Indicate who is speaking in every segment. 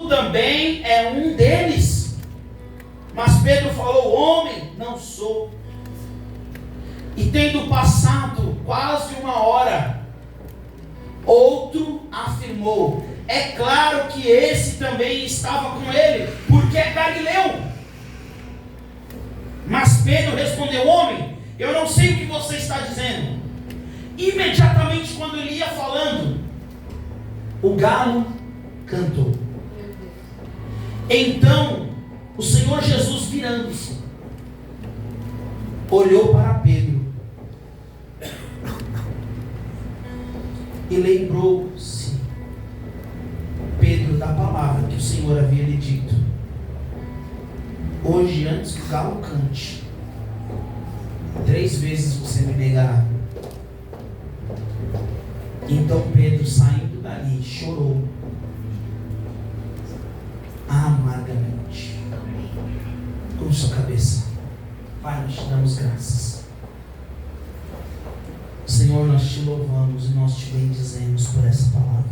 Speaker 1: também é um deles. Mas Pedro falou: homem, não sou. E tendo passado quase uma hora, outro afirmou: é claro que esse também estava com ele, porque é galileu. Mas Pedro respondeu: homem, eu não sei o que você está dizendo. Imediatamente, quando ele ia falando, o galo cantou. Então o Senhor Jesus, virando-se, olhou para Pedro e lembrou-se Pedro da palavra que o Senhor havia lhe dito: hoje, antes que o galo cante, 3 vezes você me negará. Então Pedro, saindo dali, chorou amargamente. Com sua cabeça. Pai, nós te damos graças. Senhor, nós te louvamos e nós te bendizemos por essa palavra.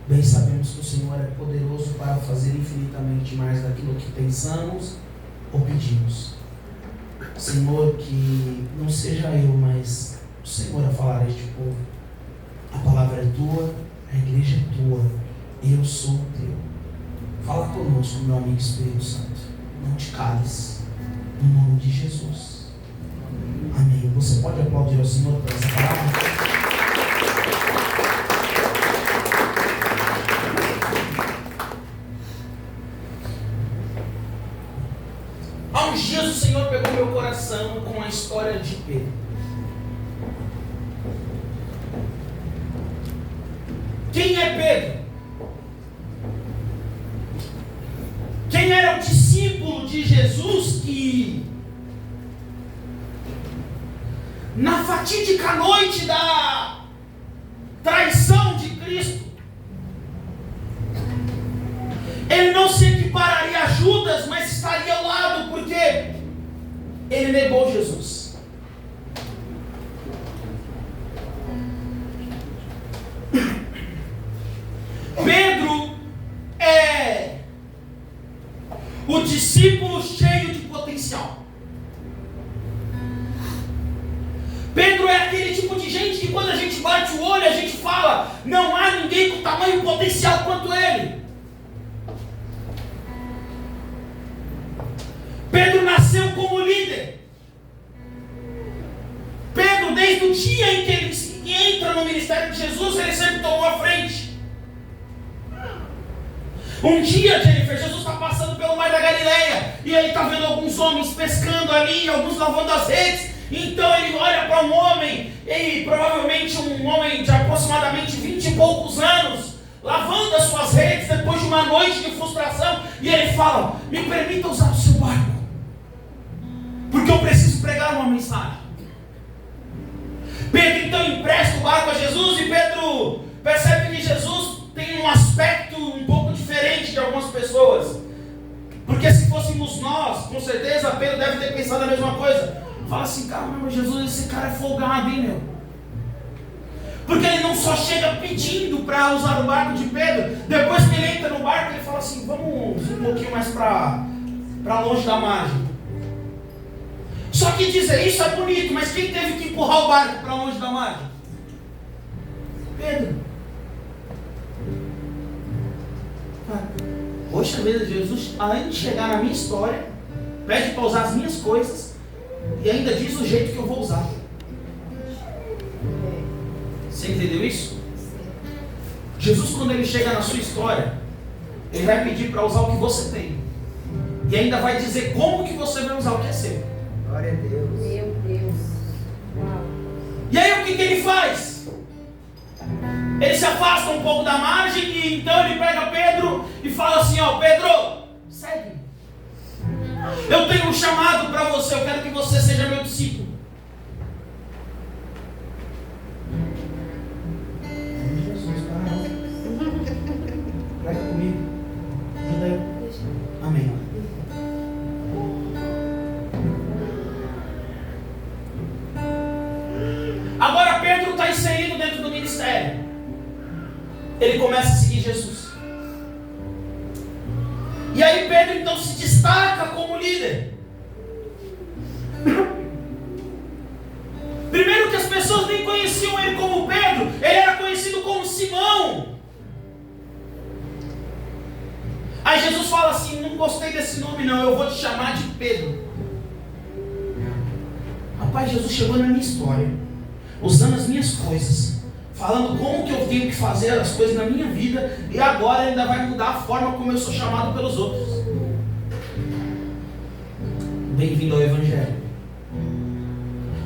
Speaker 1: Bem sabemos que o Senhor é poderoso para fazer infinitamente mais daquilo que pensamos ou pedimos. Senhor, que não seja eu, mas o Senhor a falar a este povo. A palavra é tua, a igreja é tua, eu sou teu. Fala conosco, meu amigo Espírito Santo. Não te cales, no nome de Jesus. Amém. Você pode aplaudir ao Senhor por essa palavra? Há uns dias o Senhor pegou meu coração com a história de Pedro. Quem é Pedro? Quem era o discípulo de Jesus que, na fatídica noite da traição de Cristo, ele não se equipararia a Judas, mas estaria ao lado, porque ele negou Jesus. Pedro é o discípulo cheio de potencial. Pedro é aquele tipo de gente que, quando a gente bate o olho, a gente fala: não há ninguém com tamanho potencial quanto ele. Pedro nasceu como líder. Pedro, desde o dia em que ele entra no ministério de Jesus, ele sempre tomou a frente. Um dia, Jennifer, Jesus está passando pelo mar da Galileia e ele está vendo alguns homens pescando ali, alguns lavando as redes. Então ele olha para um homem, e provavelmente um homem de aproximadamente 20 e poucos anos, lavando as suas redes depois de uma noite de frustração, e ele fala: me permita usar o seu barco, porque eu preciso pregar uma mensagem. Pedro então empresta o barco a Jesus, e Pedro percebe que Jesus tem um aspecto um pouco diferente de algumas pessoas. Porque se fôssemos nós, com certeza Pedro deve ter pensado a mesma coisa. Fala assim: caramba, Jesus, esse cara é folgado, hein, meu? Porque ele não só chega pedindo para usar o barco de Pedro. Depois que ele entra no barco, ele fala assim: vamos um pouquinho mais para longe da margem. Só que dizer isso é bonito, mas quem teve que empurrar o barco para longe da margem? Pedro. Poxa vida, Jesus, além de chegar na minha história, pede para usar as minhas coisas e ainda diz o jeito que eu vou usar. Você entendeu isso? Jesus, quando ele chega na sua história, ele vai pedir para usar o que você tem e ainda vai dizer como que você vai usar o que é seu.
Speaker 2: Glória a Deus.
Speaker 3: Meu Deus. Uau.
Speaker 1: E aí o que ele faz? Ele se afasta um pouco da margem e então ele pega Pedro e fala assim: ó, Pedro, segue. Eu tenho um chamado para você, eu quero que você seja meu discípulo. Jesus, prega comigo. Ajuda eu. Amém. Agora Pedro está inserido dentro do ministério. Ele começa a seguir Jesus. E aí Pedro então se destaca como líder. Primeiro que as pessoas nem conheciam ele como Pedro, ele era conhecido como Simão. Aí Jesus fala assim: não gostei desse nome não, eu vou te chamar de Pedro. Rapaz, Jesus chegou na minha história, usando as minhas coisas, falando como que eu tenho que fazer as coisas na minha vida, e agora ele ainda vai mudar a forma como eu sou chamado pelos outros. Bem-vindo ao Evangelho.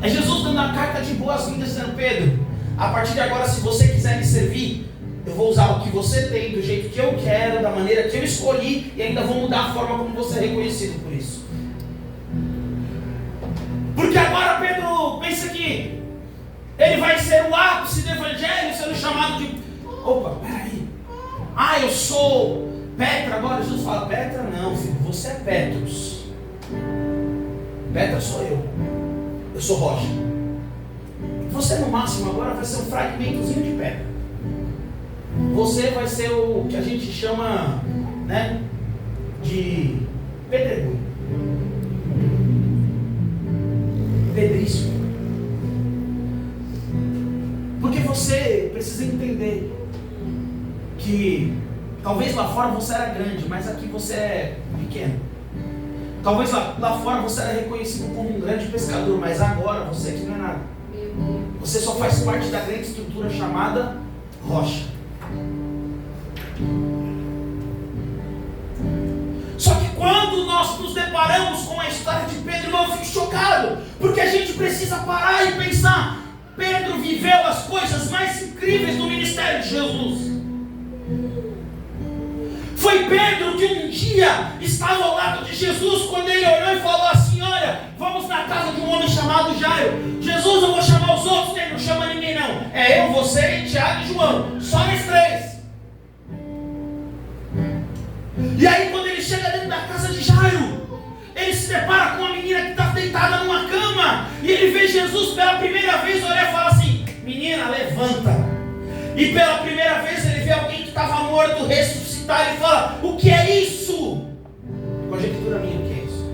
Speaker 1: É Jesus dando a carta de boas-vindas, dizendo: Pedro, a partir de agora, se você quiser me servir, eu vou usar o que você tem, do jeito que eu quero, da maneira que eu escolhi, e ainda vou mudar a forma como você é reconhecido por isso. Porque agora Pedro pensa que ele vai ser o ápice do Evangelho, sendo chamado de... Opa, peraí. Eu sou Petra agora. Jesus fala: Petra não, filho, você é Petros. Petra sou eu. Eu sou rocha. Você no máximo agora vai ser um fragmentozinho de pedra. Você vai ser o que a gente chama, né, de pedregulho. Pedrício. Porque você precisa entender que talvez lá fora você era grande, mas aqui você é pequeno. Talvez lá fora você era reconhecido como um grande pescador, mas agora você aqui não é nada. Você só faz parte da grande estrutura chamada rocha. Só que quando nós nos deparamos com a história de Pedro, eu fico chocado, porque a gente precisa parar e pensar: Pedro viveu as coisas mais incríveis do ministério de Jesus. Foi Pedro que um dia estava ao lado de Jesus, quando ele olhou e falou assim: olha, vamos na casa de um homem chamado Jairo. Jesus, eu vou chamar os outros. Ele não chama ninguém não, é eu, você, Tiago e João, só nós três. E aí quando ele chega dentro da casa de Jairo, ele se depara com uma menina que está deitada numa cama, e ele vê Jesus pela primeira vez olhar e fala assim: menina, levanta. E pela primeira vez ele vê alguém que estava morto ressuscitar e fala: o que é isso? Conjectura minha, o que é isso?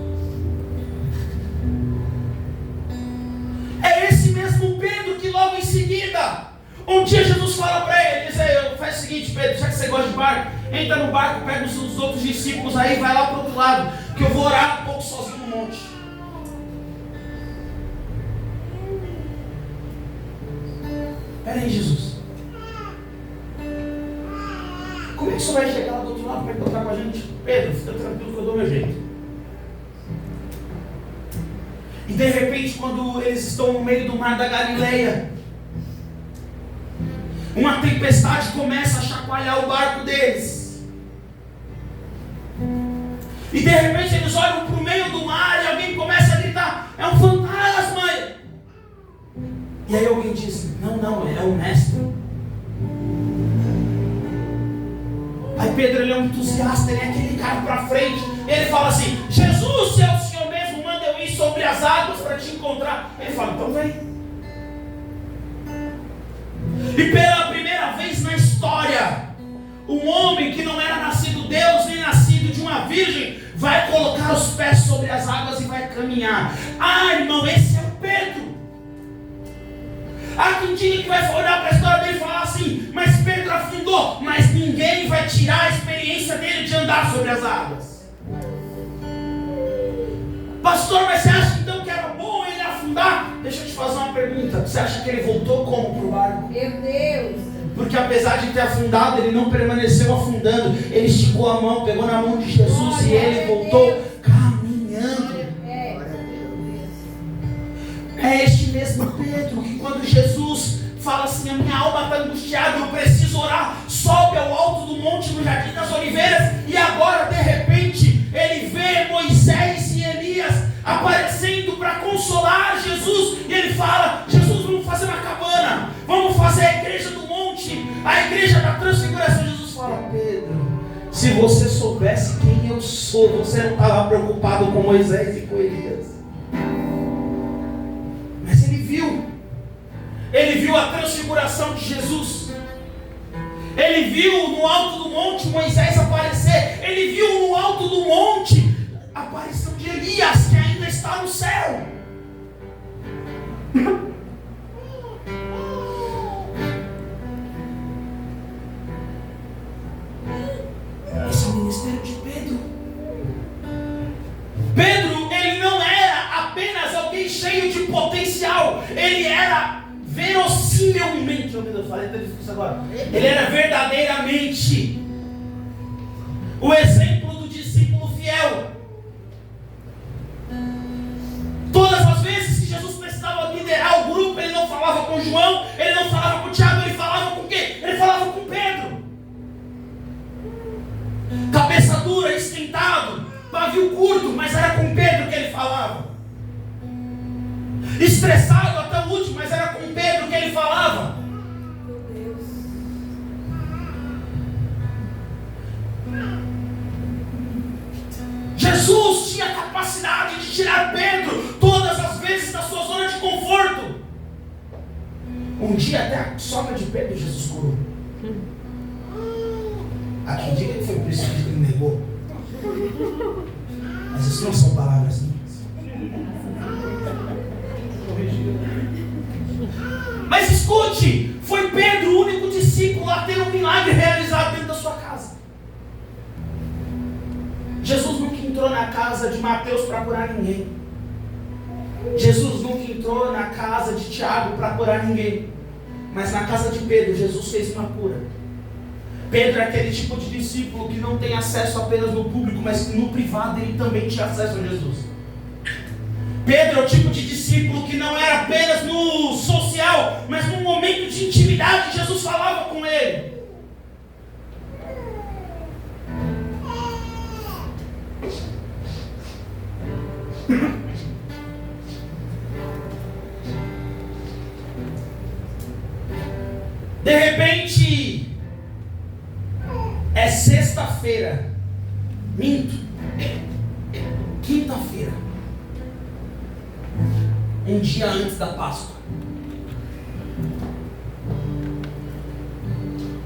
Speaker 1: É esse mesmo Pedro que logo em seguida, um dia Jesus fala para ele, diz: faz o seguinte, Pedro, já que você gosta de barco, entra no barco, pega os outros discípulos aí, vai lá para o outro lado, que eu vou orar um pouco sozinho no monte. Pera aí, Jesus, como é que você vai chegar lá do outro lado para encontrar com a gente? Pedro, fica tranquilo que eu dou meu jeito. E de repente, quando eles estão no meio do mar da Galileia, uma tempestade começa a chacoalhar o barco deles. E de repente eles olham para o meio do mar e alguém começa a gritar: é um fantasma! E aí alguém diz: não, é o mestre. Aí Pedro, ele é um entusiasta, ele é aquele cara para frente. Ele fala assim: Jesus, se é o Senhor mesmo, manda eu ir sobre as águas para te encontrar. Ele fala: então vem. E pela primeira vez na história, um homem que não era nascido Deus, nem nascido de uma virgem, vai colocar os pés sobre as águas e vai caminhar. Irmão, esse é o Pedro. Há quem diga que vai olhar para a história dele e falar assim: mas Pedro afundou, mas ninguém vai tirar a experiência dele de andar sobre as águas. Pastor, mas você acha então que era bom ele afundar? Deixa eu te fazer uma pergunta: você acha que ele voltou como para o barco?
Speaker 3: Meu Deus!
Speaker 1: Porque apesar de ter afundado, ele não permaneceu afundando. Ele esticou a mão, pegou na mão de Jesus e ele voltou caminhando. É este mesmo Pedro que quando Jesus fala assim: a minha alma está angustiada, eu preciso orar, sobe ao alto do monte no Jardim das Oliveiras. E agora de repente ele vê Moisés e Elias aparecendo para consolar Jesus. E ele fala: Jesus, vamos fazer uma cabana, vamos fazer a igreja do monte, a igreja da transfiguração. Jesus fala: Pedro, se você soubesse quem eu sou, você não estava preocupado com Moisés e com Elias. Mas ele viu a transfiguração de Jesus. Ele viu no alto do monte Moisés aparecer. Ele viu no alto do ministério de Pedro. Pedro, ele não era apenas alguém cheio de potencial, ele era verossimilmente, eu falei até isso agora, ele era verdadeiramente o exemplo do discípulo fiel. Todas as vezes que Jesus precisava liderar o grupo, ele não falava com João, ele não falava com Tiago, ele falava com quem? Ele falava com Pedro. Cabeça dura, esquentado, pavio curto, mas era com Pedro que ele falava. Estressado até o último, mas era com Pedro que ele falava. Jesus tinha a capacidade de tirar Pedro todas as vezes da sua zona de conforto. Um dia até a sogra de Pedro Jesus curou. Aqui diga que foi por isso que ele negou. Mas isso não são palavras minhas. Mas escute, foi Pedro o único discípulo a ter um milagre realizado dentro da sua casa. Jesus nunca entrou na casa de Mateus para curar ninguém. Jesus nunca entrou na casa de Tiago para curar ninguém. Mas na casa de Pedro, Jesus fez uma cura. Pedro é aquele tipo de discípulo que não tem acesso apenas no público, mas no privado ele também tinha acesso a Jesus. Pedro é o tipo de discípulo que não era apenas no social, mas no momento de intimidade Jesus falava com ele. De repente, é sexta-feira, minto, quinta-feira, um dia antes da Páscoa.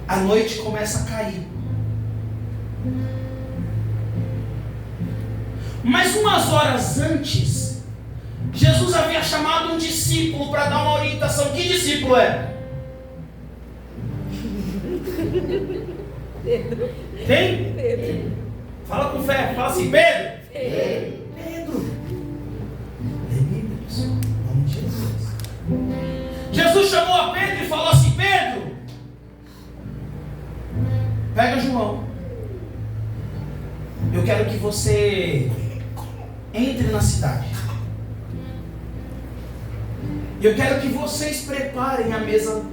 Speaker 1: A noite começa a cair. Mas umas horas antes, Jesus havia chamado um discípulo para dar uma orientação. Que discípulo é?
Speaker 3: Pedro.
Speaker 1: Quem?
Speaker 3: Pedro.
Speaker 1: Fala com fé, fala assim, Pedro.
Speaker 3: Pedro.
Speaker 1: Pedro. Vamos de Jesus. Jesus chamou a Pedro e falou assim, Pedro, pega João. Eu quero que você entre na cidade. Eu quero que vocês preparem a mesa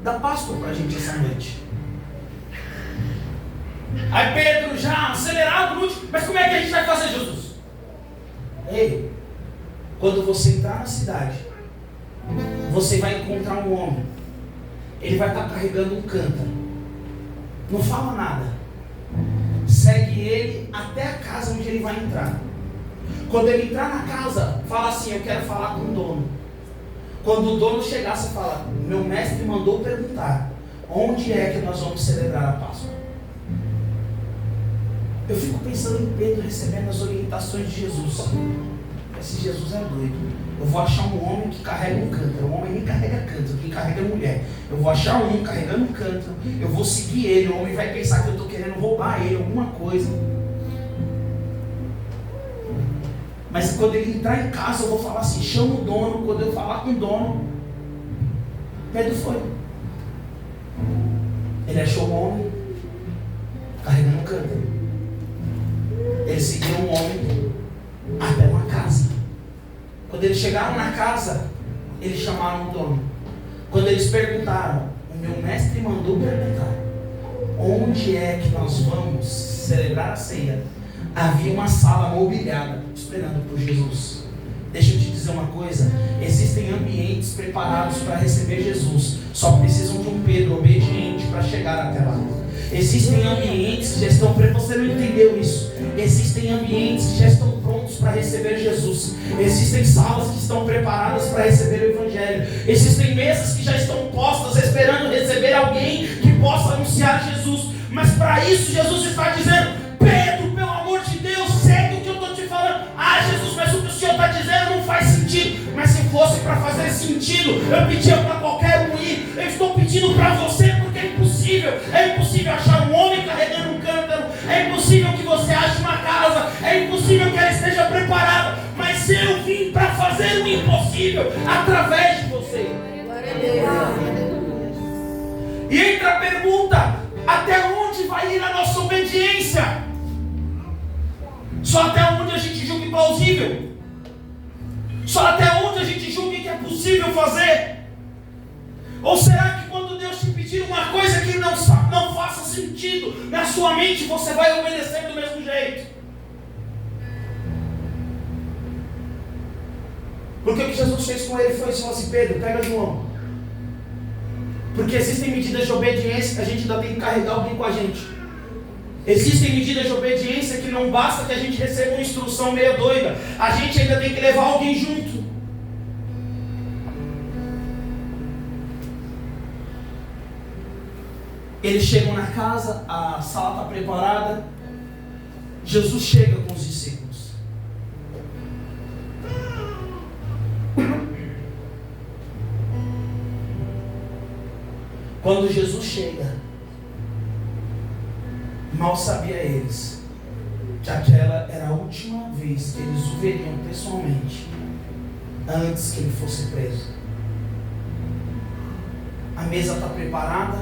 Speaker 1: da Páscoa para a gente essa noite. Aí Pedro já acelerado no último, mas como é que a gente vai fazer, Jesus? Ei, quando você entrar na cidade, você vai encontrar um homem. Ele vai estar carregando um cântaro. Não fala nada. Segue ele até a casa onde ele vai entrar. Quando ele entrar na casa, fala assim, eu quero falar com o dono. Quando o dono chegar, você fala, meu mestre mandou perguntar, onde é que nós vamos celebrar a Páscoa? Eu fico pensando em Pedro recebendo as orientações de Jesus. Esse Jesus é doido. Eu vou achar um homem que carrega um cântaro. O homem nem carrega cântaro, quem carrega é mulher. Eu vou achar um carregando um cântaro. Eu vou seguir ele. O homem vai pensar que eu estou querendo roubar ele, alguma coisa. Mas quando ele entrar em casa, eu vou falar assim, chama o dono. Quando eu falar com o dono, Pedro foi. Ele achou um homem carregando um cântaro. Eles seguiram um homem até uma casa. Quando eles chegaram na casa, eles chamaram o dono. Quando eles perguntaram, o meu mestre mandou perguntar, onde é que nós vamos celebrar a ceia? Havia uma sala mobiliada, esperando por Jesus. Deixa eu te dizer uma coisa, existem ambientes preparados para receber Jesus, só precisam de um Pedro obediente para chegar até lá. Existem ambientes que já estão preparados, você não entendeu isso? Existem ambientes que já estão prontos para receber Jesus. Existem salas que estão preparadas para receber o Evangelho. Existem mesas que já estão postas esperando receber alguém que possa anunciar Jesus. Mas para isso Jesus está dizendo, Pedro, pelo amor de Deus, segue o que eu estou te falando. Ah, Jesus, mas o que o Senhor está dizendo não faz sentido. Mas se fosse para fazer sentido, eu pedia para qualquer um ir. Eu estou pedindo para você porque é impossível. É impossível achar um homem carregando um cântaro. É possível através de você. E entra a pergunta: até onde vai ir a nossa obediência? Só até onde a gente julgue plausível? Só até onde a gente julgue que é possível fazer? Ou será que quando Deus te pedir uma coisa que não faça sentido na sua mente, você vai obedecer do mesmo jeito? Porque o que Jesus fez com ele foi assim: Pedro, pega João. Porque existem medidas de obediência que a gente ainda tem que carregar alguém com a gente. Existem medidas de obediência que não basta que a gente receba uma instrução meio doida. A gente ainda tem que levar alguém junto. Eles chegam na casa, a sala está preparada. Jesus chega com os discípulos. Quando Jesus chega, mal sabia eles que aquela era a última vez que eles o veriam pessoalmente, antes que ele fosse preso. A mesa está preparada,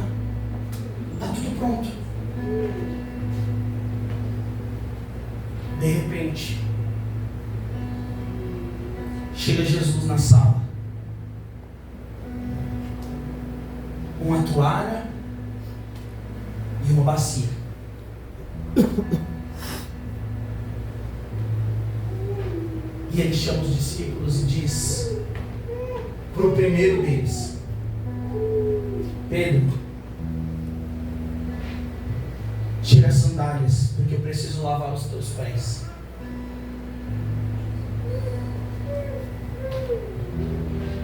Speaker 1: está tudo pronto. De repente, chega Jesus na sala, uma toalha e uma bacia. E ele chama os discípulos e diz para o primeiro deles: Pedro, tira as sandálias, porque eu preciso lavar os teus pés.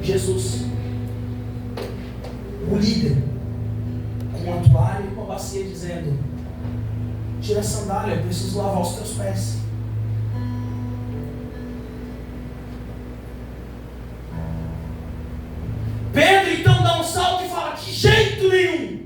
Speaker 1: Jesus, o líder, com uma toalha e uma bacia, dizendo: tira a sandália, eu preciso lavar os teus pés. Pedro então dá um salto e fala: de jeito nenhum.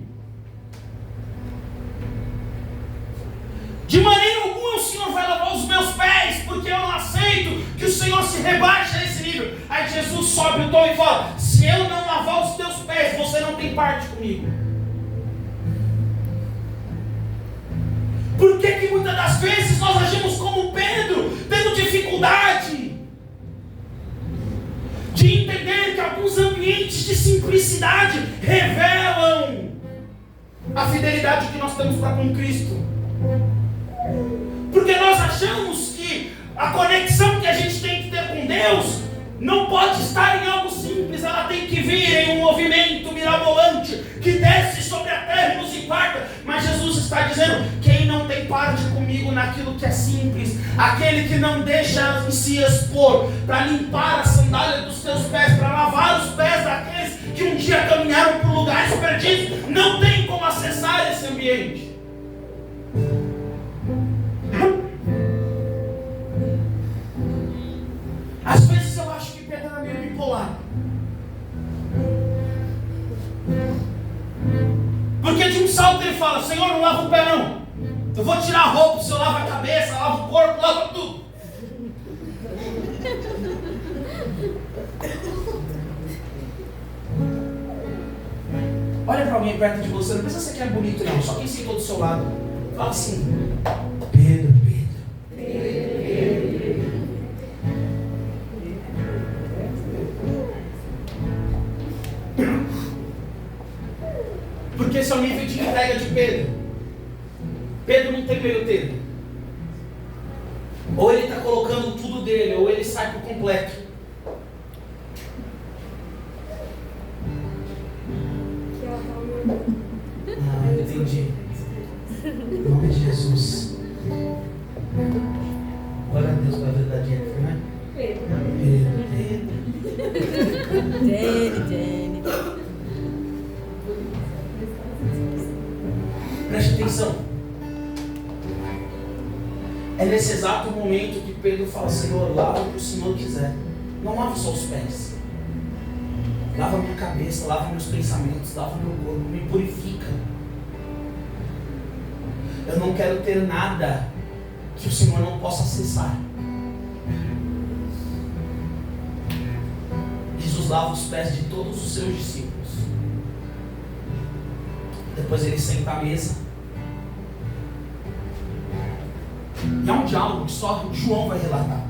Speaker 1: De maneira alguma o Senhor vai lavar os meus pés, porque eu não aceito que o Senhor se rebaixe a esse nível. Aí Jesus sobe o tom e fala: se eu não lavar os teus pés, você não tem parte comigo. Por que muitas das vezes nós agimos como Pedro, tendo dificuldade de entender que alguns ambientes de simplicidade revelam a fidelidade que nós temos para com Cristo? Porque nós achamos que a conexão que a gente tem que ter com Deus não pode estar em algo simples, ela tem que vir em um movimento mirabolante que desce sobre a terra e nos impacta. Mas Jesus está dizendo: quem não tem parte comigo naquilo que é simples, aquele que não deixa se expor para limpar a sandália dos teus pés, para lavar os pés daqueles que um dia caminharam por lugares perdidos, não tem como acessar esse ambiente. Às vezes eu acho que Pedro era meio bipolar. Porque de um salto ele fala: Senhor, não lava o pé não. Eu vou tirar a roupa, o Senhor lava a cabeça, lava o corpo, lava tudo. Olha para alguém perto de você, não precisa ser que é bonito não, só quem sentou do seu lado. Fala assim: Pedro, porque esse é o nível de entrega de Pedro. Pedro não tem meio termo. Ou ele está colocando tudo dele, ou ele sai por completo. Ah, entendi. Em nome de Jesus. Glória a Deus pela verdade, Jennifer, né?
Speaker 2: Jenny.
Speaker 1: Preste atenção. É nesse exato momento que Pedro fala: Senhor, lava o que o Senhor quiser. Não lava só os pés. Lava minha cabeça, lava meus pensamentos, lava meu corpo, me purifica. Eu não quero ter nada que o Senhor não possa acessar. lava os pés de todos os seus discípulos. Depois ele senta à mesa. E há um diálogo que só João vai relatar.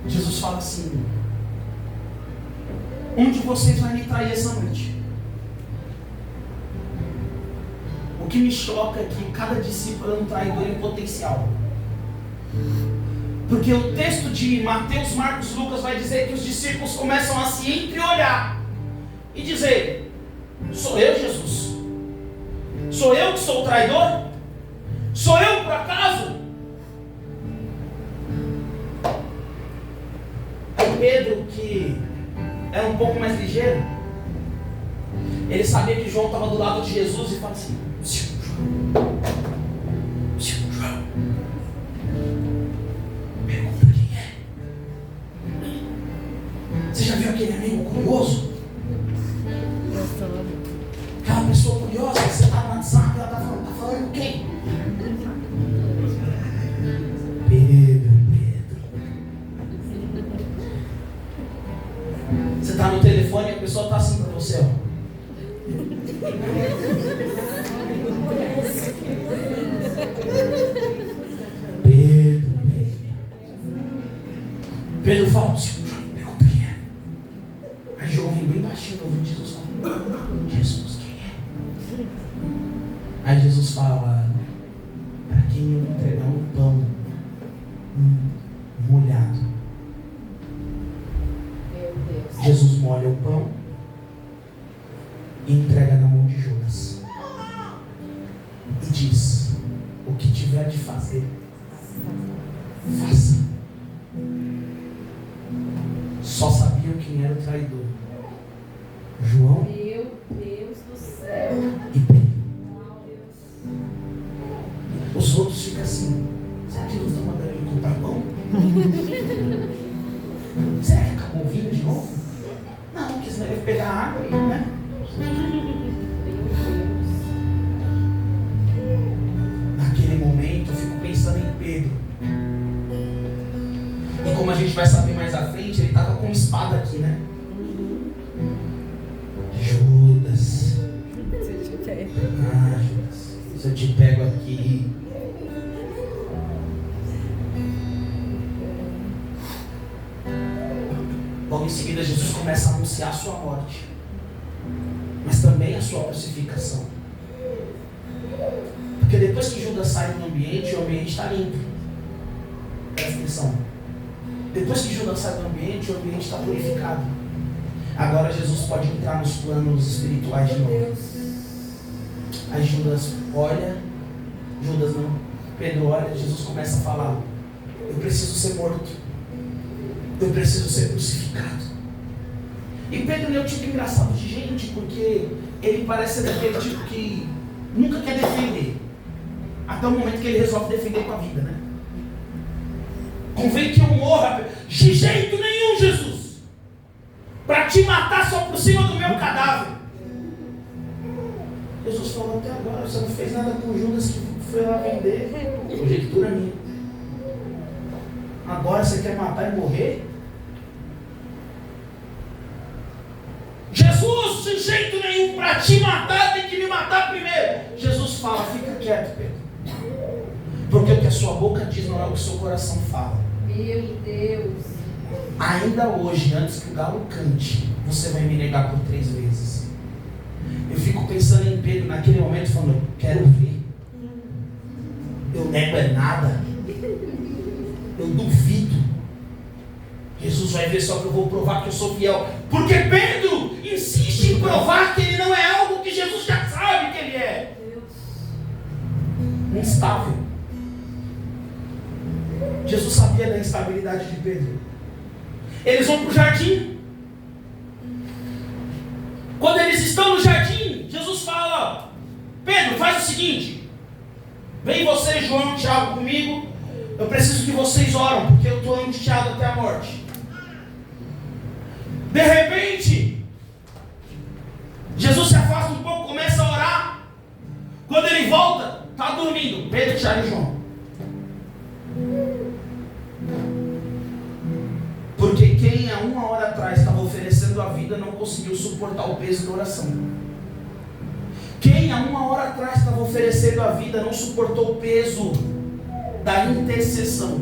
Speaker 1: Jesus fala assim: um de vocês vai me trair essa noite. O que me choca é que cada discípulo é um traidor em potencial. Porque o texto de Mateus, Marcos, Lucas vai dizer que os discípulos começam a se entreolhar e dizer: sou eu, Jesus? Sou eu que sou o traidor? Sou eu por acaso? Aí Pedro, que era um pouco mais ligeiro, ele sabia que João estava do lado de Jesus e fala assim: João, pergunta quem é. Você já viu aquele amigo curioso? Aquela pessoa curiosa que você está no WhatsApp, ela está falando quem? Pedro. Você está no telefone e a pessoa está assim para você, ó. Pedro fala: pergunta quem é. Aí João vem bem baixinho ouvindo Jesus falando: Jesus, quem é? Aí Jesus fala: para quem eu entregar um pão molhado.
Speaker 3: Meu Deus.
Speaker 1: Jesus molha o pão e entrega na mão de Judas e diz: o que tiver de fazer, faça. Só sabiam quem era o traidor: João,
Speaker 3: Meu Deus do céu.
Speaker 1: e Pedro. Os outros ficam assim: será que Jesus está mandando ele comprar pão? Será que acabou o vinho de novo? Não, porque senão ele vai pegar água aí, né? Naquele momento eu fico pensando em Pedro. E como a gente vai saber mais à frente, ele estava com espada aqui, né? Judas. Ah, Judas, se eu te pego aqui. Logo em seguida, Jesus começa a anunciar a sua morte, mas também a sua crucificação. Porque depois que Judas sai do ambiente, o ambiente está limpo. Presta atenção. Depois que Judas sai do ambiente, o ambiente está purificado. Agora Jesus pode entrar nos planos espirituais de novo. Aí Judas olha, Pedro olha, Jesus começa a falar: eu preciso ser morto, eu preciso ser crucificado. E Pedro é um tipo engraçado de gente, porque ele parece ser daquele tipo que nunca quer defender, até o momento que ele resolve defender com a vida, né? Convém que eu morra. De jeito nenhum, Jesus, para te matar só por cima do meu cadáver. Jesus falou: até agora você não fez nada com Judas que foi lá vender. Conjectura minha. Agora você quer matar e morrer? Jesus, de jeito nenhum, para te matar tem que me matar primeiro. Jesus fala: fica quieto, Pedro, porque o que a sua boca diz não é o que o seu coração fala.
Speaker 3: Meu Deus.
Speaker 1: Ainda hoje, antes que o galo cante, você vai me negar por 3 vezes. Eu fico pensando em Pedro naquele momento, falando: eu quero ver. Eu nego é nada. Eu duvido. Jesus vai ver só que eu vou provar que eu sou fiel. Porque Pedro insiste em provar que ele não é algo que Jesus já sabe que ele é. Instável. Jesus sabia da instabilidade de Pedro. Eles vão para o jardim. Quando eles estão no jardim, Jesus fala: Pedro, faz o seguinte, vem você, João e Tiago comigo. Eu preciso que vocês oram, porque eu estou angustiado até a morte. De repente, Jesus se afasta um pouco, começa a orar. Quando ele volta, está dormindo Pedro, Tiago e João. vida não conseguiu suportar o peso da oração? Quem há 1 hora atrás estava oferecendo a vida não suportou o peso da intercessão?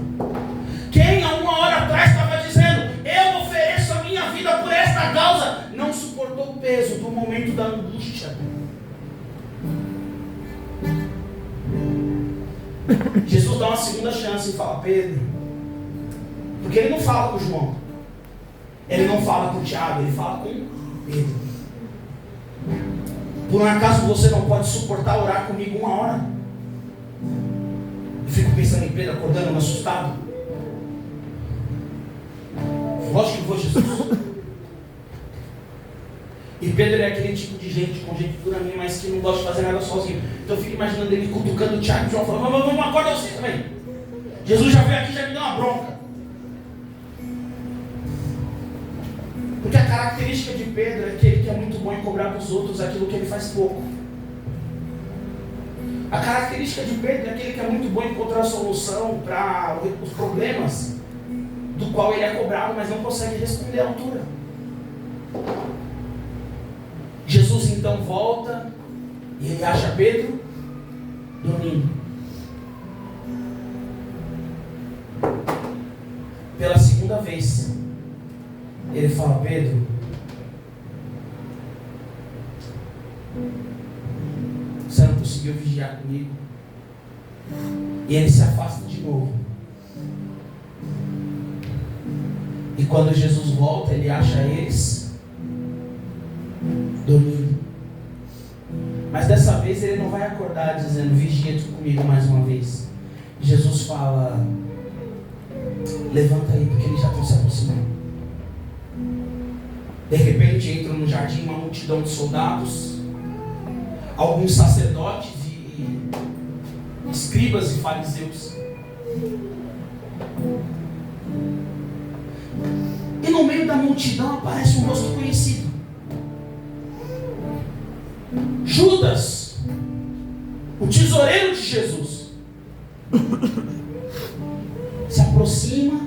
Speaker 1: Quem há 1 hora atrás estava dizendo, eu ofereço a minha vida por esta causa, não suportou o peso do momento da angústia? Jesus dá uma segunda chance e fala, Pedro, porque ele não fala com João, ele não fala com Tiago, ele fala com Pedro. Por um acaso você não pode suportar orar comigo 1 hora? Eu fico pensando em Pedro acordando assustado. Lógico que vou, Jesus. E Pedro é aquele tipo de gente, conjectura minha, mas que não gosta de fazer nada sozinho. Então eu fico imaginando ele cutucando o Tiago e João, falando, vamos, acorda vocês também. Jesus já veio aqui, já me deu uma bronca. Porque a característica de Pedro é aquele que é muito bom em cobrar dos outros aquilo que ele faz pouco. A característica de Pedro é aquele que é muito bom em encontrar a solução para os problemas do qual ele é cobrado, mas não consegue responder à altura. Jesus então volta e ele acha Pedro dormindo. Pela segunda vez, ele fala, Pedro, você não conseguiu vigiar comigo? E ele se afasta de novo. E quando Jesus volta, ele acha eles dormindo. Mas dessa vez ele não vai acordar dizendo, vigia tu comigo mais uma vez. Jesus fala, levanta aí, porque eles já estão se aproximando. De repente entra no jardim uma multidão de soldados, alguns sacerdotes e escribas e fariseus. E no meio da multidão aparece um rosto conhecido. Judas, o tesoureiro de Jesus, se aproxima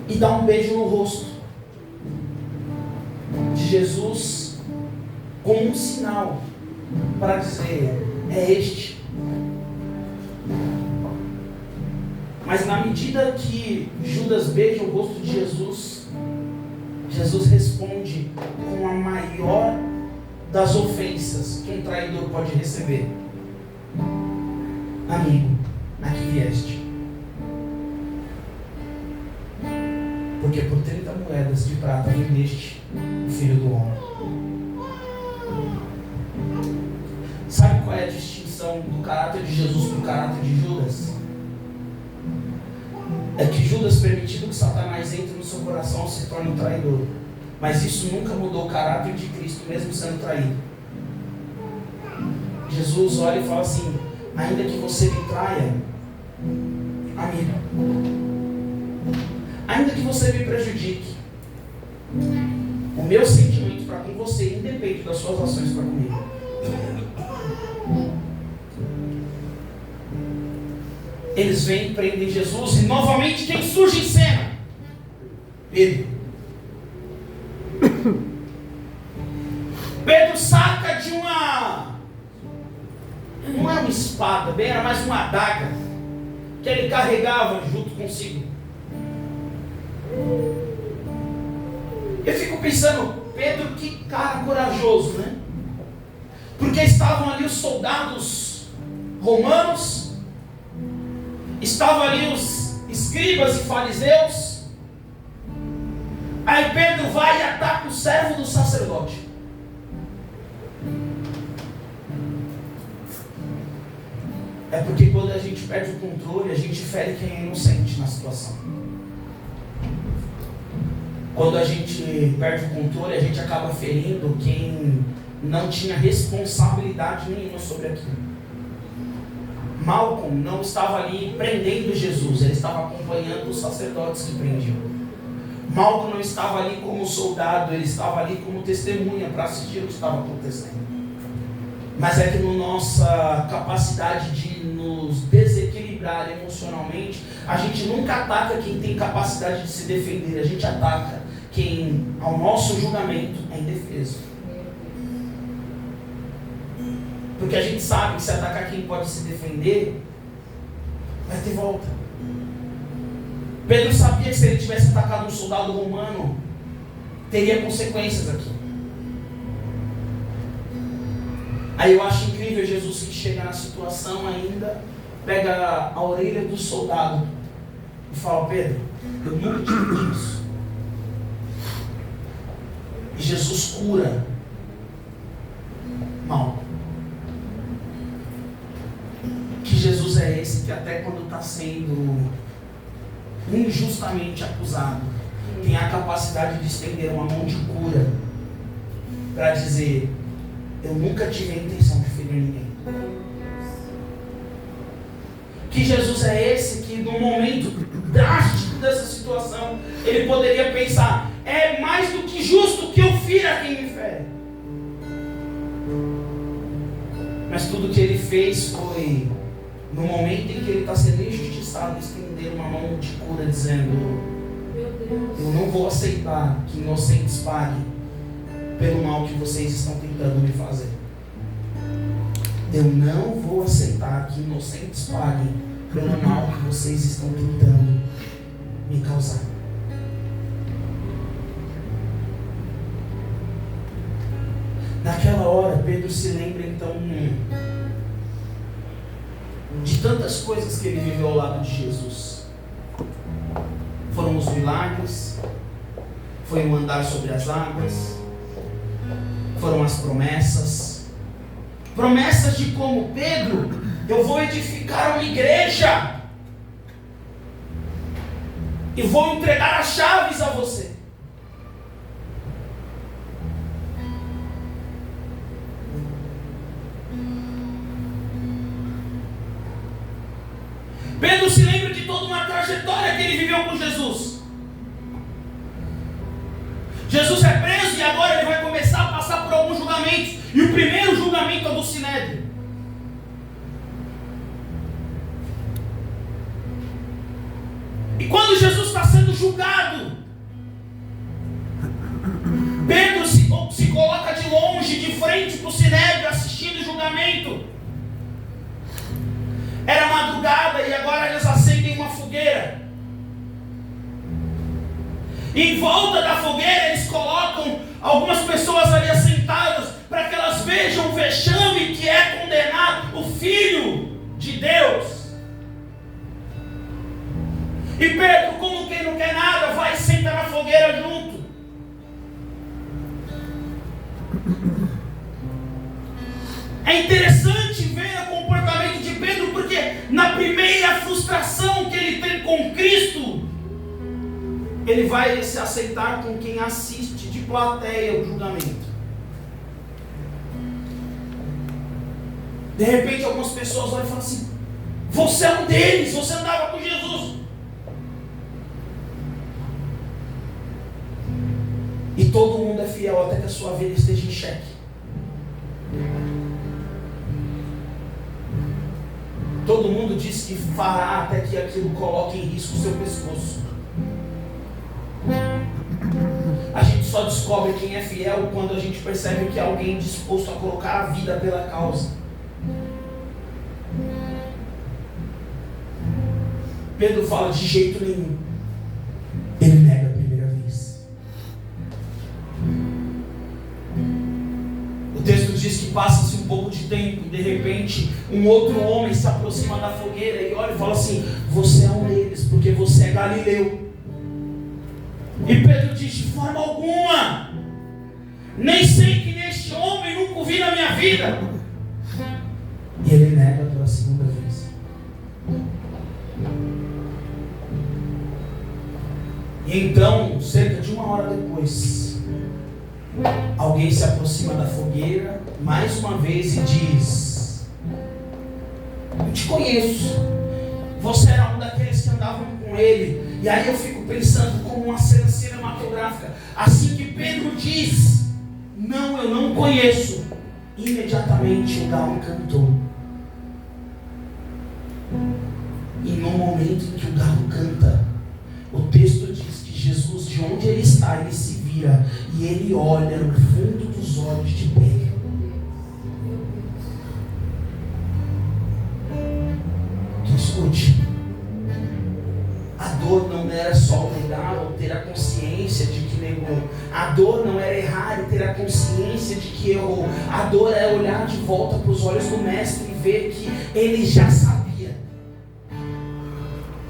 Speaker 1: e dá um beijo no rosto de Jesus como um sinal para dizer, é este. Mas na medida que Judas beija o rosto de Jesus, Jesus responde com a maior das ofensas que um traidor pode receber. Amigo, a que vieste? Porque por 30 moedas de prata vendeste o Filho do Homem. Sabe qual é a distinção do caráter de Jesus para o caráter de Judas? É que Judas, permitido que Satanás entre no seu coração, se torne um traidor. Mas isso nunca mudou o caráter de Cristo, mesmo sendo traído. Jesus olha e fala assim, ainda que você me traia, amigo, ainda que você me prejudique, o meu sentimento para com você independe das suas ações para comigo. Eles vêm, prendem Jesus e novamente quem surge em cena? Pedro. Pedro saca de uma, não é uma espada, bem, era mais uma adaga que ele carregava junto consigo. Eu fico pensando, Pedro, que cara corajoso, né? Porque estavam ali os soldados romanos, estavam ali os escribas e fariseus. Aí Pedro vai e ataca o servo do sacerdote. É porque quando a gente perde o controle, a gente fere quem é inocente na situação. Quando a gente perde o controle, a gente acaba ferindo quem não tinha responsabilidade nenhuma sobre aquilo. Malcolm não estava ali prendendo Jesus, ele estava acompanhando os sacerdotes que prendiam. Malcolm não estava ali como soldado, ele estava ali como testemunha para assistir o que estava acontecendo. Mas é que na nossa capacidade de nos desequilibrar, desequilibrado emocionalmente, a gente nunca ataca quem tem capacidade de se defender, a gente ataca quem, ao nosso julgamento, é indefeso. Porque a gente sabe que se atacar quem pode se defender, vai ter volta. Pedro sabia que se ele tivesse atacado um soldado romano, teria consequências aqui. Aí eu acho incrível Jesus que chega na situação ainda, pega a orelha do soldado e fala: Pedro, eu nunca te pedi isso. E Jesus cura mal. Que Jesus é esse que até quando está sendo injustamente acusado, tem a capacidade de estender uma mão de cura para dizer: eu nunca tive a intenção de ferir ninguém. Que Jesus é esse que no momento drástico dessa situação, ele poderia pensar: é mais do que justo que eu fira quem me fere. Mas tudo que ele fez foi, no momento em que ele está sendo injustiçado, estender uma mão de cura, dizendo: eu não vou aceitar que inocentes paguem pelo mal que vocês estão tentando me fazer. Eu não vou aceitar que inocentes paguem pelo mal que vocês estão tentando me causar. Naquela hora, Pedro se lembra então de tantas coisas que ele viveu ao lado de Jesus. Foram os milagres, foi o andar sobre as águas, foram as promessas de como: Pedro, eu vou edificar uma igreja e vou entregar as chaves a você. Pedro se lembra de toda uma trajetória que ele viveu com Jesus. Jesus é preso e agora ele vai começar a passar por alguns julgamentos. E o primeiro julgamento é do Sinédrio. E quando Jesus está sendo julgado, Pedro se coloca de longe, de frente para o Sinédrio, assistindo o julgamento. Era madrugada e agora eles acendem uma fogueira. E em volta da fogueira eles colocam algumas pessoas ali assentadas para que elas vejam o vexame que é condenar o Filho de Deus. E Pedro, como quem não quer nada, vai e senta na fogueira junto. É interessante ver o comportamento de Pedro, porque na primeira frustração que ele tem com Cristo, ele vai se aceitar com quem assiste de plateia o julgamento. De repente algumas pessoas olham e falam assim: você é um deles, você andava com Jesus. E todo mundo é fiel até que a sua vida esteja em xeque. Todo mundo diz que fará até que aquilo coloque em risco o seu pescoço. A gente só descobre quem é fiel quando a gente percebe que é alguém disposto a colocar a vida pela causa. Pedro fala: de jeito nenhum. Ele nega a primeira vez. O texto diz que passa-se um pouco de tempo e de repente um outro homem se aproxima da fogueira e olha e fala assim: você é um deles, porque você é galileu. E Pedro diz: de forma alguma, nem sei que neste homem nunca o vi na minha vida. E ele nega pela segunda vez. E então, cerca de 1 hora depois, alguém se aproxima da fogueira mais uma vez e diz: eu te conheço, você era um daqueles que andavam com ele. E aí eu fico pensando como uma cena cinematográfica. Assim que Pedro diz: não, eu não conheço, imediatamente o galo cantou. momento em que o galo canta, o texto diz que Jesus, de onde ele está, ele se vira e ele olha no fundo dos olhos de Pedro. Que escute, a dor não era só negar ou ter a consciência de que negou. A dor não era errar e ter a consciência de que errou. A dor é olhar de volta para os olhos do mestre e ver que ele já sabia.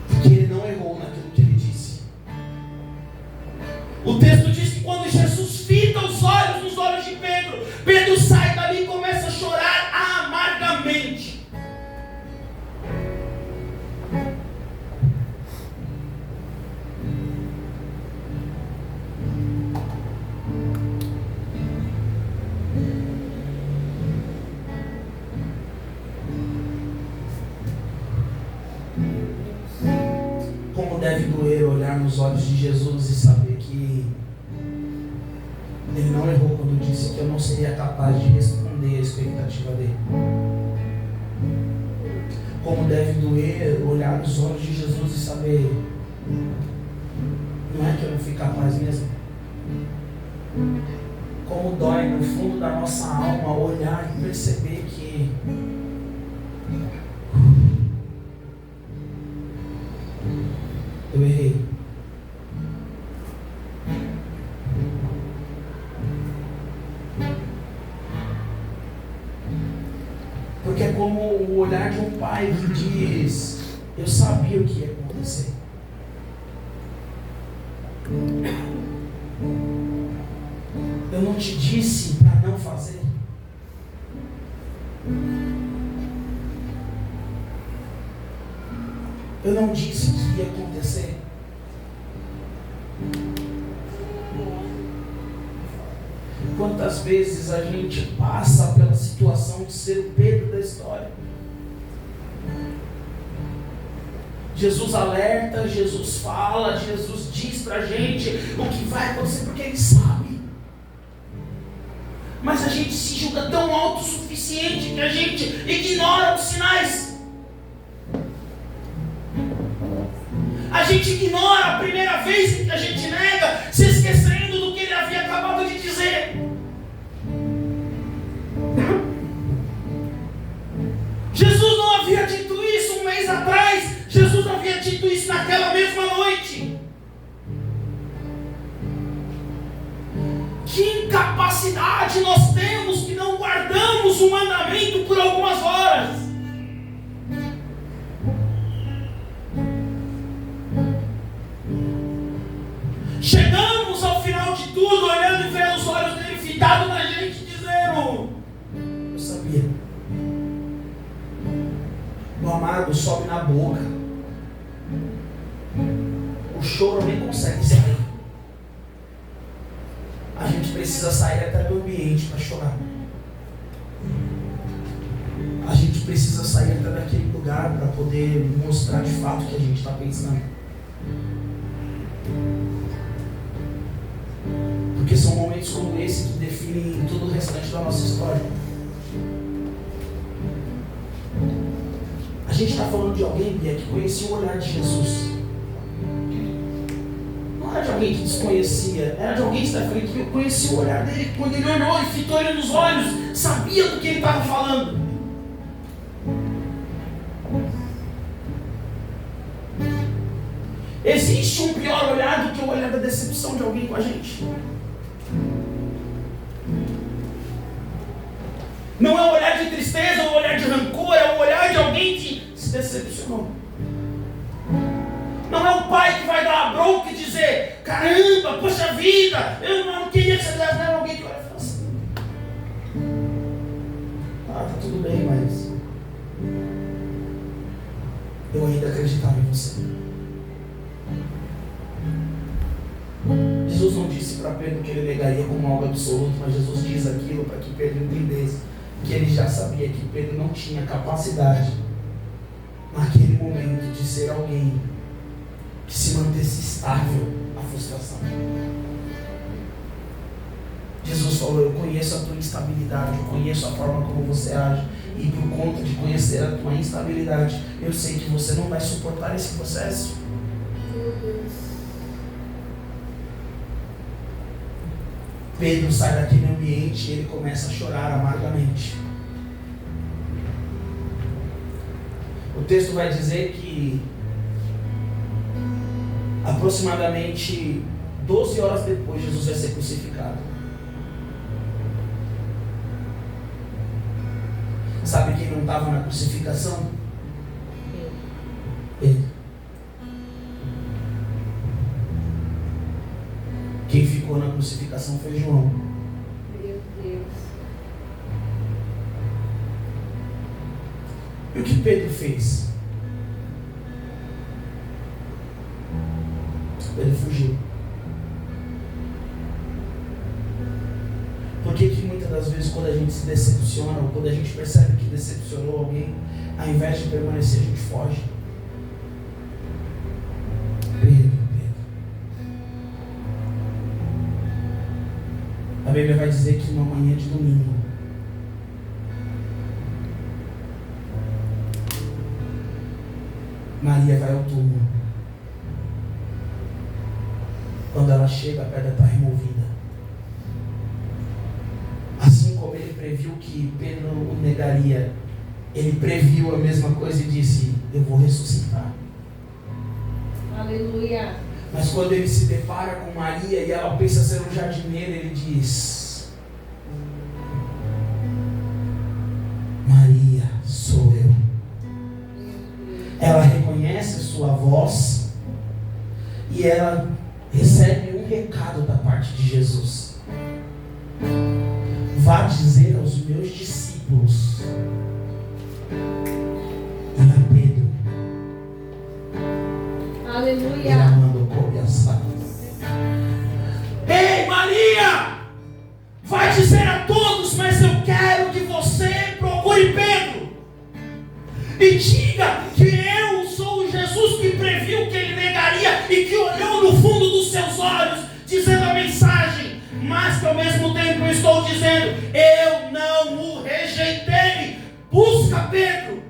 Speaker 1: Porque ele não errou naquilo que ele disse. O texto diz que quando Jesus fita os olhos nos olhos de Pedro, Pedro sai dali e começa a chorar amargamente. Como deve doer olhar nos olhos de Jesus e saber que ele não errou quando disse que eu não seria capaz de responder à expectativa dele. Como deve doer olhar nos olhos de Jesus e saber, não é que eu não fui capaz mesmo. Como dói no fundo da nossa alma olhar e perceber que eu errei. Porque é como o olhar de um pai que diz: eu sabia o que ia acontecer. Eu não te disse para não fazer. Eu não disse o que ia acontecer. Quantas vezes a gente passa pela situação de ser o Pedro da história? Jesus alerta, Jesus fala, Jesus diz pra gente o que vai acontecer porque Ele sabe. Mas a gente se julga tão autossuficiente que a gente ignora os sinais. A gente ignora a primeira vez em que a gente nega, se esquecendo do que Ele havia acabado de dizer. Jesus não havia dito isso um mês atrás. Jesus havia dito isso naquela mesma noite. Que incapacidade nós temos que não guardamos o mandamento por algumas horas. Chegamos ao final de tudo, olhando e vendo os olhos dele fitados na gente, dizendo: eu sabia. O amargo sobe na boca. O choro nem consegue sair. A gente precisa sair até do ambiente para chorar. A gente precisa sair até daquele lugar para poder mostrar de fato o que a gente está pensando. Porque são momentos como esse que definem todo o restante da nossa história. A gente está falando de alguém, Bia, que conhecia o olhar de Jesus. Não era de alguém que desconhecia, era de alguém, Stephanie, que conhecia o olhar dele. Quando ele olhou e fitou ele nos olhos, sabia do que ele estava falando. Existe um pior olhar do que o olhar da decepção de alguém com a gente. Não é um olhar de tristeza, é um olhar de rancor, é um olhar de alguém que se decepcionou. Não é um pai que vai dar a bronca e dizer: caramba, poxa vida, eu não queria que você desse. Não é alguém que vai falar assim: tá tudo bem, mas eu ainda acreditava em você. Jesus não disse para Pedro que ele negaria como algo absoluto, mas Jesus diz aquilo para que Pedro entendesse que ele já sabia que Pedro não tinha capacidade naquele momento de ser alguém que se mantesse estável à frustração. Jesus falou: eu conheço a tua instabilidade, eu conheço a forma como você age, e por conta de conhecer a tua instabilidade, eu sei que você não vai suportar esse processo. Pedro sai daquele ambiente e ele começa a chorar amargamente. O texto vai dizer que aproximadamente 12 horas depois Jesus vai ser crucificado. Sabe quem não estava na crucificação? Pedro. Quem ficou na crucificação foi João.
Speaker 3: Meu Deus.
Speaker 1: E o que Pedro fez? Pedro fugiu. Por que muitas das vezes quando a gente se decepciona, ou quando a gente percebe que decepcionou alguém, ao invés de permanecer, a gente foge? Pedro. A Bíblia vai dizer que numa manhã de domingo, Maria vai ao túmulo. Quando ela chega, a pedra está removida. Assim como ele previu que Pedro o negaria, ele previu a mesma coisa e disse: eu vou ressuscitar.
Speaker 3: Aleluia.
Speaker 1: Mas quando ele se depara com Maria e ela pensa ser um jardineiro, ele diz: Maria, sou eu. Ela reconhece a sua voz e ela recebe um recado da parte de Jesus: vá dizer aos meus discípulos e a Pedro.
Speaker 3: Aleluia.
Speaker 1: Ei, Maria, vai dizer a todos, mas eu quero que você procure Pedro e diga que eu sou o Jesus que previu que ele negaria e que olhou no fundo dos seus olhos, dizendo a mensagem, mas que ao mesmo tempo eu estou dizendo: eu não o rejeitei. Busca Pedro.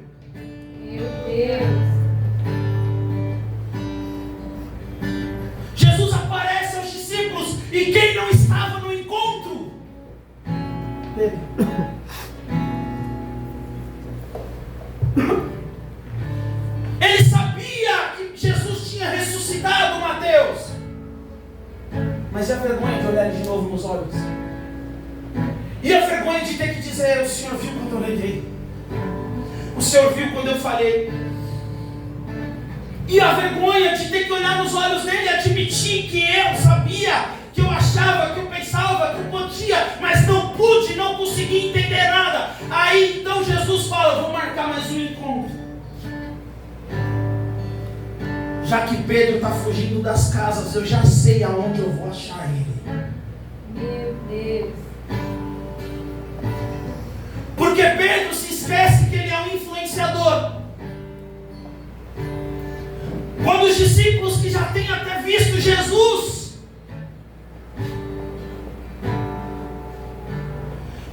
Speaker 3: Meu Deus.
Speaker 1: Jesus aparece aos discípulos e quem não estava no encontro? Pedro. Ele sabia que Jesus tinha ressuscitado Mateus, mas e a vergonha de olhar ele de novo nos olhos? E a vergonha de ter que dizer: o Senhor viu quando eu levei, o Senhor viu quando eu falei. E a vergonha de ter que olhar nos olhos dele e admitir que eu sabia, que eu achava, que eu pensava, que eu podia, mas não pude, não consegui entender nada. Aí então Jesus fala: vou marcar mais um encontro. Já que Pedro está fugindo das casas, eu já sei aonde eu vou achar ele.
Speaker 3: Meu Deus.
Speaker 1: Porque Pedro se esquece que ele é um influenciador. Quando os discípulos que já têm até visto Jesus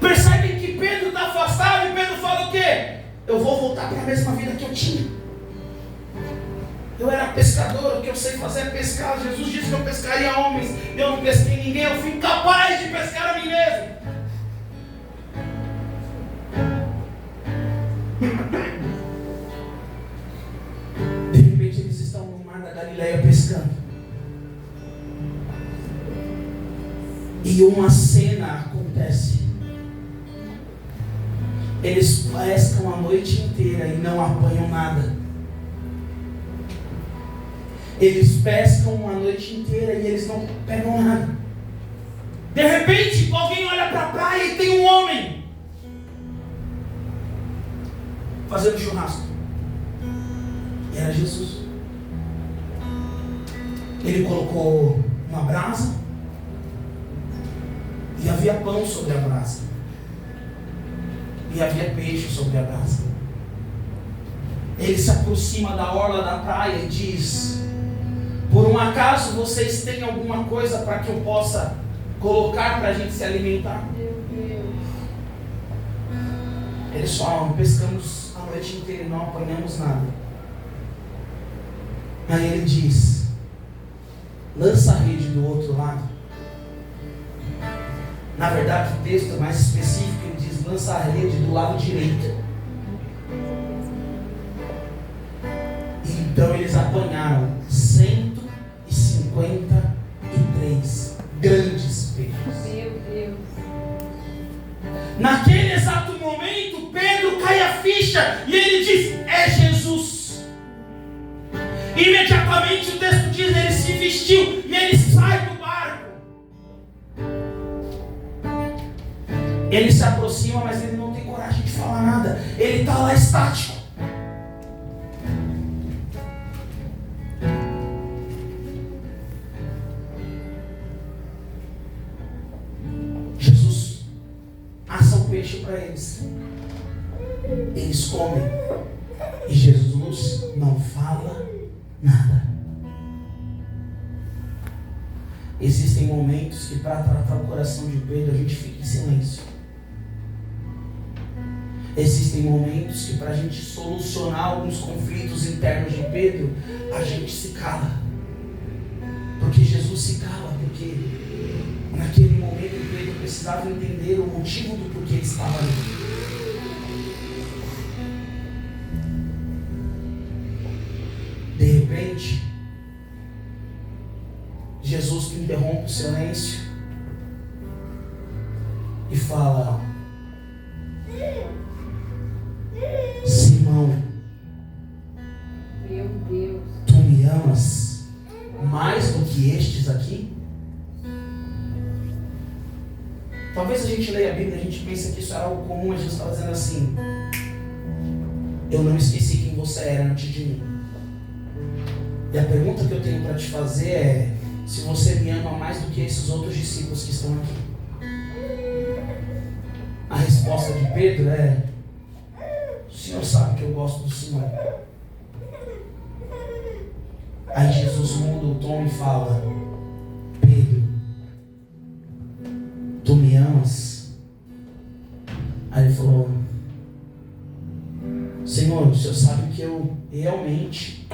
Speaker 1: percebem que Pedro está afastado, e Pedro fala o quê? Eu vou voltar para a mesma vida que eu tinha. Eu era pescador, o que eu sei fazer é pescar. Jesus disse que eu pescaria homens, eu não pesquei ninguém, eu fui incapaz de pescar a mim mesmo. De repente eles estão no mar da Galileia pescando. E uma cena acontece. Eles pescam a noite inteira e não apanham nada. Eles pescam a noite inteira e eles não pegam nada. De repente alguém olha para a praia e tem um homem fazendo churrasco. E era Jesus. Ele colocou uma brasa e havia pão sobre a brasa. E havia peixe sobre a brasa. Ele se aproxima da orla da praia e diz: por um acaso vocês têm alguma coisa para que eu possa colocar para a gente se alimentar.
Speaker 3: Meu Deus.
Speaker 1: Eles falam, pescamos a noite inteira e não apanhamos nada. Aí ele diz, lança a rede do outro lado. Na verdade, o texto é mais específico, ele diz, lança a rede do lado direito. Então eles apanharam 153 grandes peixes.
Speaker 3: Meu Deus.
Speaker 1: Naquele exato momento, Pedro cai a ficha e ele diz, é Jesus. Imediatamente o texto diz, ele se vestiu e ele sai do barco. Ele se aproxima, mas ele não tem coragem de falar nada. Ele está lá estático. Jesus assa o peixe para eles. Eles comem. E Jesus não fala nada. Existem momentos que para tratar o coração de Pedro a gente fica em silêncio. Existem momentos que para a gente solucionar alguns conflitos internos de Pedro, a gente se cala. Porque Jesus se cala, porque naquele momento Pedro precisava entender o motivo do porquê ele estava ali. De repente, Jesus interrompe o silêncio e fala: Simão,
Speaker 3: Meu Deus.
Speaker 1: tu me amas mais do que estes aqui? Talvez a gente leia a Bíblia e a gente pense que isso era algo comum, mas Jesus estava dizendo assim: eu não esqueci quem você era antes de mim. E a pergunta que eu tenho para te fazer é: se você me ama mais do que esses outros discípulos que estão aqui? A resposta de Pedro é: o Senhor sabe que eu gosto do Senhor. Aí Jesus muda o tom e fala: Pedro, tu me amas? Aí ele falou: Senhor, o Senhor sabe que eu realmente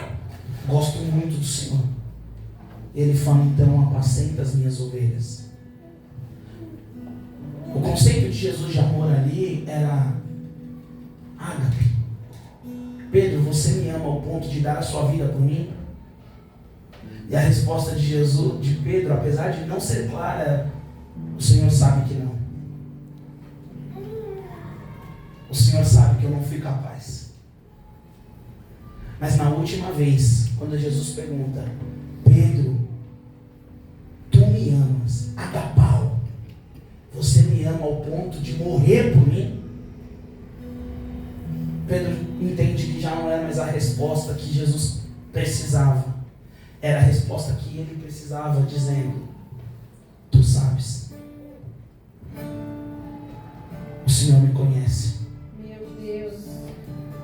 Speaker 1: gosto muito do Senhor. Ele fala: então apacenta as minhas ovelhas. O conceito de Jesus de amor ali era ágape. Pedro, você me ama ao ponto de dar a sua vida por mim? E a resposta de Jesus, de Pedro, apesar de não ser clara, o Senhor sabe que não. O Senhor sabe que eu não fui capaz. Mas na última vez, quando Jesus pergunta: Pedro, tu me amas, agapau, você me ama ao ponto de morrer por mim? Pedro entende que já não era mais a resposta que Jesus precisava. Era a resposta que ele precisava, dizendo: tu sabes. O Senhor me conhece.
Speaker 3: Meu Deus.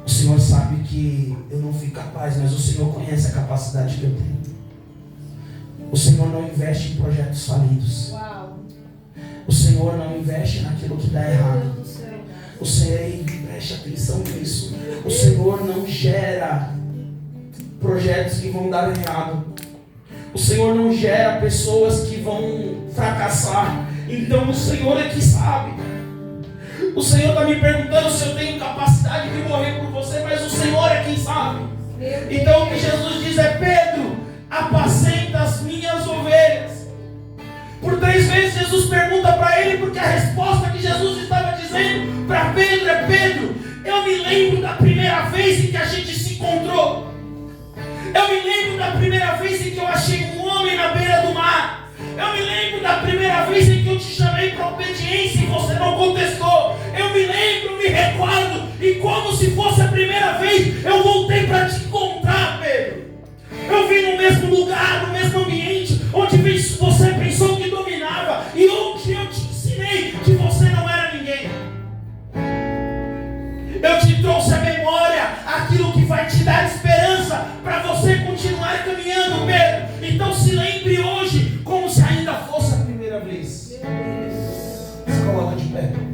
Speaker 1: O Senhor sabe que eu não fui capaz, mas o Senhor conhece a capacidade que eu tenho. O Senhor não investe em projetos falidos.
Speaker 3: Uau.
Speaker 1: O Senhor não investe naquilo que dá errado.
Speaker 3: Meu Deus do céu.
Speaker 1: O Senhor, preste atenção nisso. O Senhor não gera projetos que vão dar errado. O Senhor não gera pessoas que vão fracassar. Então o Senhor é que sabe. O Senhor está me perguntando se eu tenho capacidade de morrer por você, mas o Senhor é quem sabe. Então o que Jesus diz é: Pedro, apacenta as minhas ovelhas. Por 3 vezes Jesus pergunta para ele, porque a resposta que Jesus estava dizendo para Pedro é: Pedro, eu me lembro da primeira vez em que a gente se encontrou. Eu me lembro da primeira vez em que eu achei um homem na beira do mar. Eu me lembro da primeira vez em que eu te chamei para obediência e você não contestou. Eu me lembro, me recordo, e como se fosse a primeira vez, eu voltei para te encontrar, Pedro. Eu vim no mesmo lugar, no mesmo ambiente, onde você pensou que dominava, e onde eu te ensinei que você não era ninguém. Eu te trouxe à memória aquilo que vai te dar esperança para você continuar caminhando, Pedro. Então se lembre hoje como se ainda fosse a primeira vez. pé.